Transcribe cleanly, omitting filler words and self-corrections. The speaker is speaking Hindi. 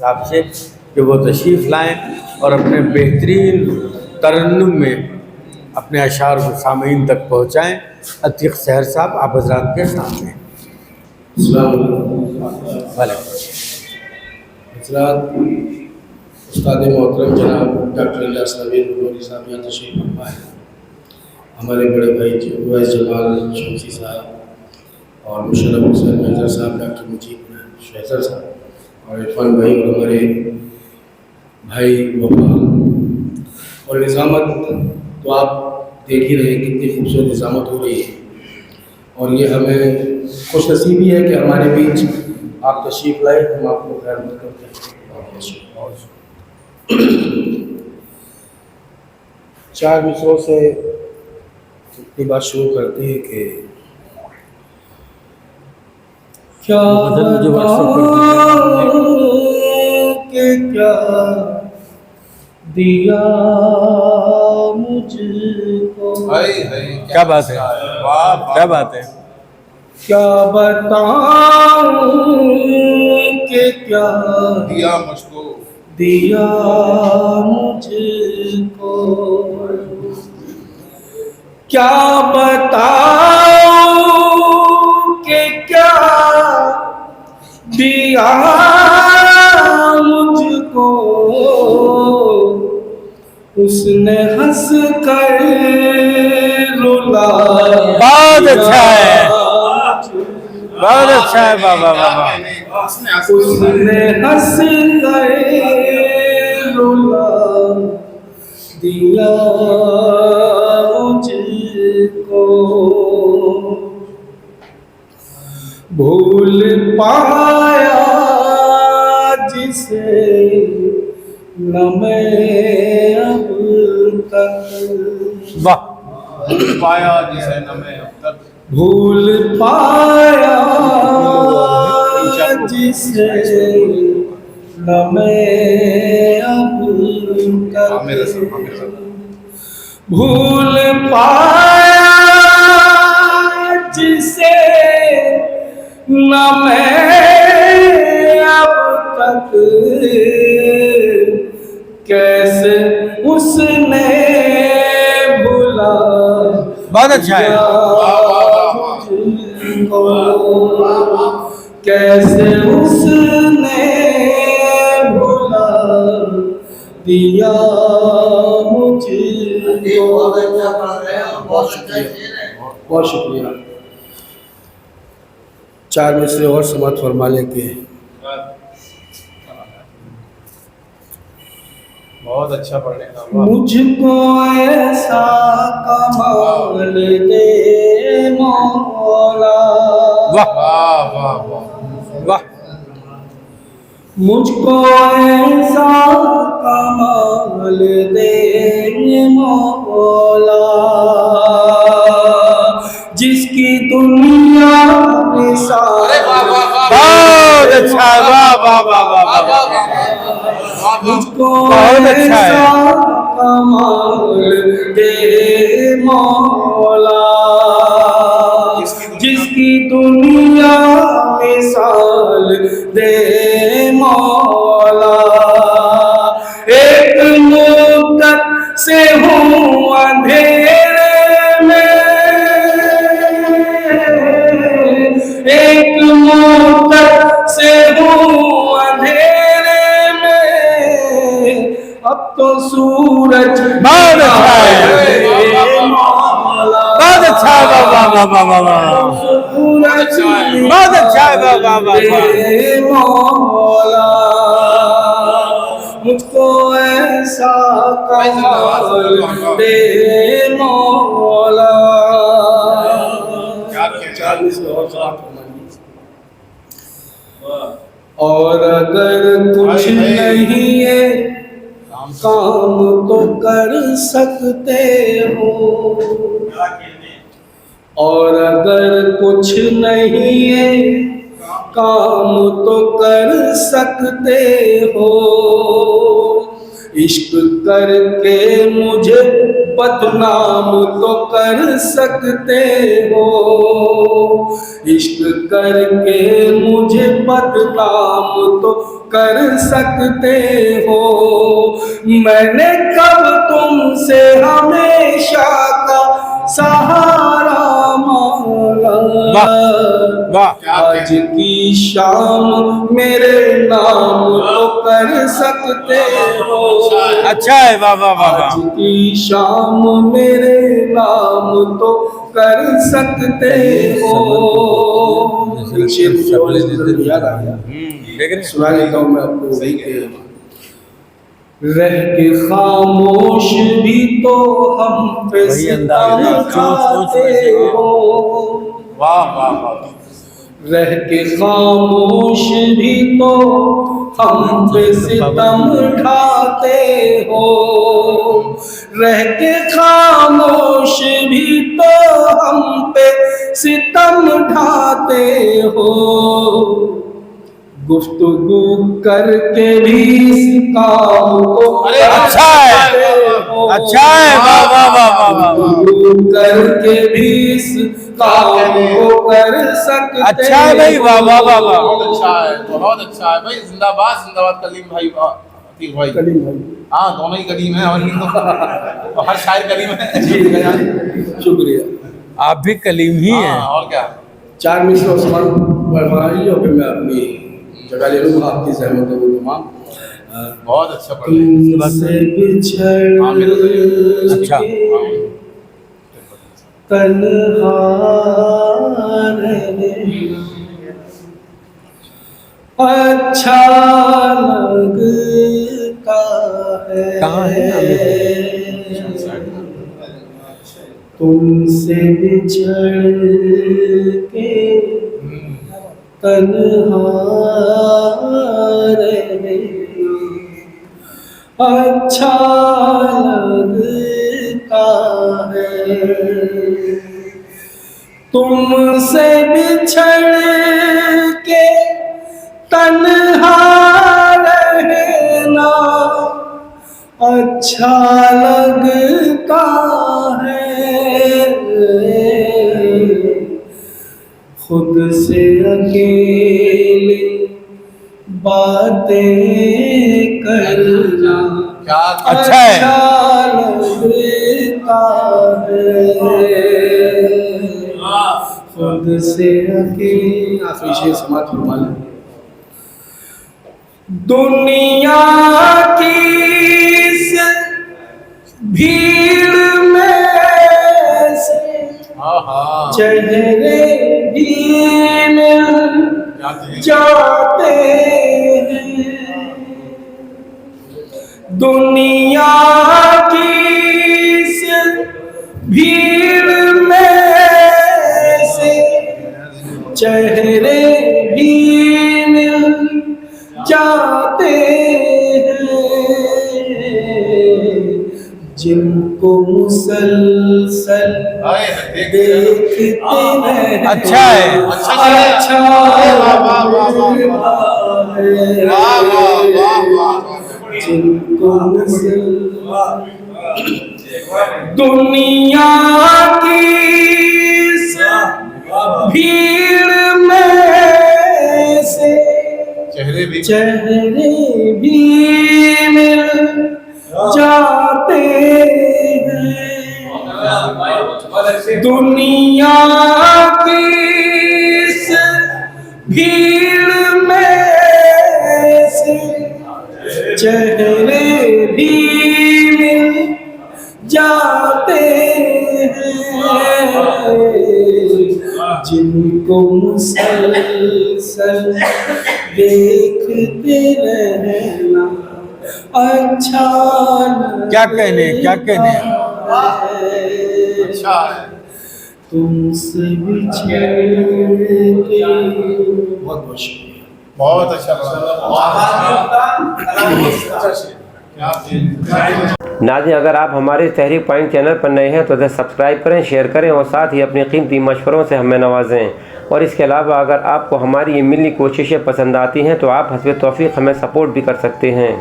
साहब से कि वो तशरीफ़ लाएँ और अपने बेहतरीन तरन्नुम में अपने अशार को सामीन तक पहुँचाएँ। अतीक सहर साहब आप हज़रात के सामने। भले हज़रात उस्ताद मोहतरम जनाब डॉक्टर इलियास नवीन नूरी साहब यहाँ तशरीफ़ फरमा है। हमारे बड़े भाई वैस जमाल शमसी साहब और मुशर्रफ हुसैन मैजर साहब, डॉक्टर मुजीब शहजर साहब और इरफान भाई और हमारे भाई वफा और निज़ामत। तो आप देख ही रहे कितनी खूबसूरत निज़ामत हो रही है और ये हमें खुश नसीबी है कि हमारे बीच आप तशरीफ़ लाए। हम आपको खैर करते हैं। चार मिसरों से अपनी बात शुरू करते हैं कि क्या के क्या दिया मुझको। क्या बात है, क्या बात है। क्या बताऊं कि क्या दिया मुझको, दिया मुझको। क्या बताऊं कि क्या दिया मुझको। उसने हंस कर रुला। बहुत अच्छा है, बहुत अच्छा है। बाबा बाबा उसने हंस कर रुला दिया मुझको। भूल पाया जिसे न मैं अब तक। वाह, पाया जिसे न मैं अब तक। भूल पाया जिसे न मैं अब तक। भूल पाया जिसे न मैं अब तक। कैसे उसने भुला। बहुत अच्छा है। कैसे उसने भुला दिया मुझको। बहुत शुक्रिया। चार मिसरे और समाप्त फरमा लेके। बहुत अच्छा पढ़ने का। मुझको ऐसा कमाल दे मौला। वाह वाह वाह वाह। मुझको ऐसा कमाल दे मौला। जिसकी दुनिया मिसाल। बहुत अच्छा है। वाह वाह वाह वाह वाह। मुझको बहुत अच्छा है। ऐसा कमाल दे मौला। जिसकी दुनिया मिसाल दे मौला। एक मुद्दत से हूँ अंधेरे में। एक मुद्दत से हूँ अंधेरे में। अब तो सूरज बहुत अच्छा है, बहुत अच्छा है। वाह वाह वाह वाह वाह वाह। बहुत अच्छा है। वाह वाह वाह वाह। मौला। मुझको ऐसा कमाल दे मौला। और अगर कुछ नहीं है काम तो कर सकते हो। और अगर कुछ नहीं है काम तो कर सकते हो। इश्क करके मुझे बदनाम तो कर सकते हो, इश्क करके मुझे बदनाम तो कर सकते हो। मैंने कब तुमसे हमेशा का सहारा मांगा, वाह आज की शाम मेरे नाम तो कर सकते हो। अच्छा है, वाह वाह वाह आज वाह। की शाम मेरे नाम तो कर सकते हो। एक शेर मुझे और इस नज़र में याद आ गया, देख रहे हैं? सुना देता हूँ मैं आपको। वही के रह के खामोश भी तो हम पे वही अंदाज सितम है, खाते हो, वाह वाह वाह। रह के खामोश भी तो हम पे सितम ढाते हो, रह के खामोश भी तो हम पे सितम ढाते हो। गुफ्तगू करके भी इस काम को अच्छा है, अच्छा है, वाह वाह वाह वाह वाह। गुफ्तगू करके भी इस काम को कर सकते। अच्छा है भाई, वाह वाह वाह वाह। बहुत अच्छा है, बहुत अच्छा है भाई। जिंदाबाद जिंदाबाद कलीम भाई, अतीक भाई। कलीम भाई, हाँ दोनों ही कलीम है, और तो हर शायर कलीम है। जी शुक्रिया। आप भी कलीम ही हैं। हाँ और क्या। 4 मिनट और सवाल पढ़वाइए और फिर मैं अपनी जगह ले लूँगा, आपकी सहमत हो तमाम। बहुत अच्छा पढ़ रहे हैं। तुमसे बिछड़ हाँ, मेरे को तो अच्छा। हाँ। तन्हा रहना अच्छा लगता है। कहाँ है तुमसे बिछड़ के तन्हा रहना अच्छा लगता है। तुमसे बिछड़ के तन्हा रहना अच्छा लगता है। खुद से अकेले बातें करना क्या अच्छा है। लगता है। खुद से अकेले आखिरी शेर समाप्त फरमा लें। दुनिया की इस भीड़ में से हाँ हाँ चेहरे भी मिल जाते हैं। दुनिया की इस भीड़ में से चेहरे भी मिल जाते हैं, जिनको मुसलसल देखते हैं। अच्छा है। अच्छा अच्छा वाह वाह वाह वाह वाह। जिनको दुनिया की इस भीड़ में से चेहरे भी भी मिल जाते हैं। दुनिया की इस भीड़ में से चेहरे भी मिल जाते हैं, जिनको मुसलसल देखते रहना अच्छा क्या कहने, क्या कहने। अच्छा है। तुमसे बिछड़ के बहुत बहुत शुक्रिया। बहुत अच्छा पढ़ा। नाज़रीन, अगर आप हमारे तहरीक पॉइंट चैनल पर नए हैं तो इसे सब्सक्राइब करें, शेयर करें और साथ ही अपनी कीमती मशवरों से हमें नवाजें। और इसके अलावा अगर आपको हमारी ये मिली कोशिशें पसंद आती हैं तो आप हस्ब तौफीक हमें सपोर्ट भी कर सकते हैं।